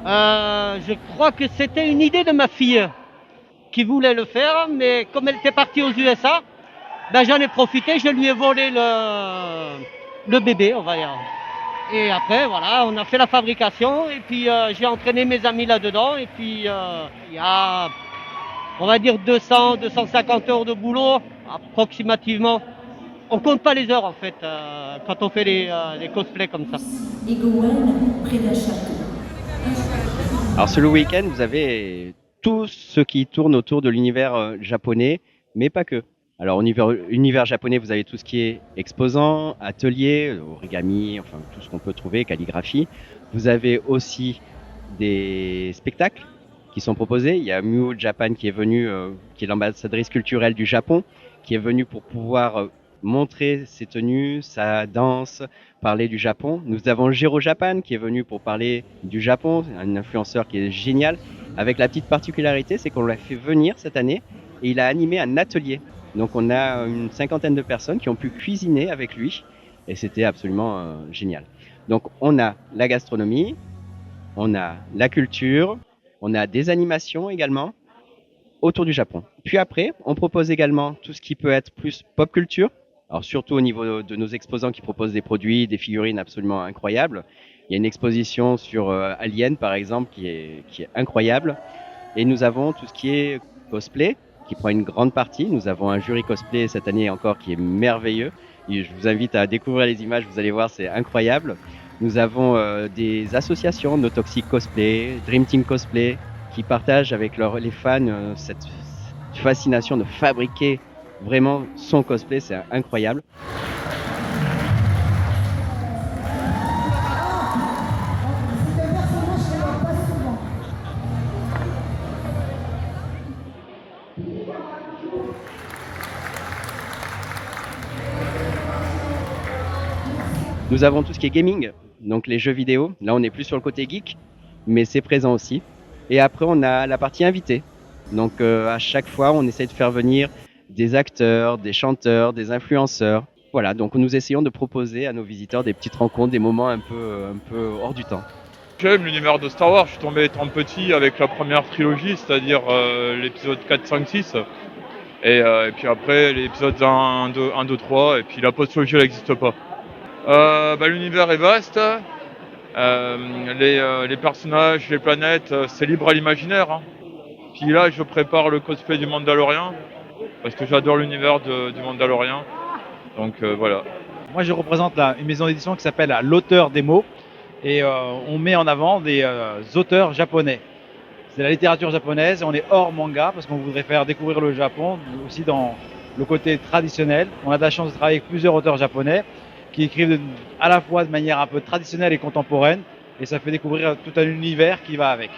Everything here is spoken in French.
Je crois que c'était une idée de ma fille qui voulait le faire, mais comme elle était partie aux USA, ben j'en ai profité, je lui ai volé le bébé, on va dire. Et après, voilà, on a fait la fabrication et puis j'ai entraîné mes amis là-dedans. Et puis il y a, on va dire, 200, 250 heures de boulot approximativement. On compte pas les heures en fait quand on fait les cosplays comme ça. Egowen, près d'Achâteau. Alors sur le week-end, vous avez tout ce qui tourne autour de l'univers japonais, mais pas que. Alors univers japonais, vous avez tout ce qui est exposant, atelier, origami, enfin tout ce qu'on peut trouver, calligraphie. Vous avez aussi des spectacles qui sont proposés. Il y a Muo Japan qui est venue, qui est l'ambassadrice culturelle du Japon, qui est venue pour pouvoir montrer ses tenues, sa danse, parler du Japon. Nous avons Jiro Japan qui est venu pour parler du Japon, un influenceur qui est génial. Avec la petite particularité, c'est qu'on l'a fait venir cette année et il a animé un atelier. Donc on a une cinquantaine de personnes qui ont pu cuisiner avec lui et c'était absolument génial. Donc on a la gastronomie, on a la culture, on a des animations également autour du Japon. Puis après, on propose également tout ce qui peut être plus pop culture. Alors surtout au niveau de nos exposants qui proposent des produits, des figurines absolument incroyables. Il y a une exposition sur Alien par exemple qui est incroyable. Et nous avons tout ce qui est cosplay qui prend une grande partie. Nous avons un jury cosplay cette année encore qui est merveilleux. Et je vous invite à découvrir les images, vous allez voir, c'est incroyable. Nous avons des associations, No Toxic Cosplay, Dream Team Cosplay, qui partagent avec les fans cette fascination de fabriquer vraiment son cosplay, c'est incroyable. Nous avons tout ce qui est gaming, donc les jeux vidéo. Là, on est plus sur le côté geek, mais c'est présent aussi. Et après, on a la partie invitée. Donc, à chaque fois, on essaie de faire venir des acteurs, des chanteurs, des influenceurs. Voilà, donc nous essayons de proposer à nos visiteurs des petites rencontres, des moments un peu hors du temps. J'aime l'univers de Star Wars, je suis tombé étant petit avec la première trilogie, c'est-à-dire l'épisode 4, 5, 6. Et puis après l'épisode 1, 2, 3, et puis la post-trilogie elle n'existe pas. L'univers est vaste, les personnages, les planètes, c'est libre à l'imaginaire. Hein. Puis là je prépare le cosplay du Mandalorian, parce que j'adore l'univers du Mandalorian. Donc voilà. Moi, je représente une maison d'édition qui s'appelle L'Auteur des mots et on met en avant des auteurs japonais. C'est la littérature japonaise, on est hors manga parce qu'on voudrait faire découvrir le Japon aussi dans le côté traditionnel. On a de la chance de travailler avec plusieurs auteurs japonais qui écrivent à la fois de manière un peu traditionnelle et contemporaine et ça fait découvrir tout un univers qui va avec.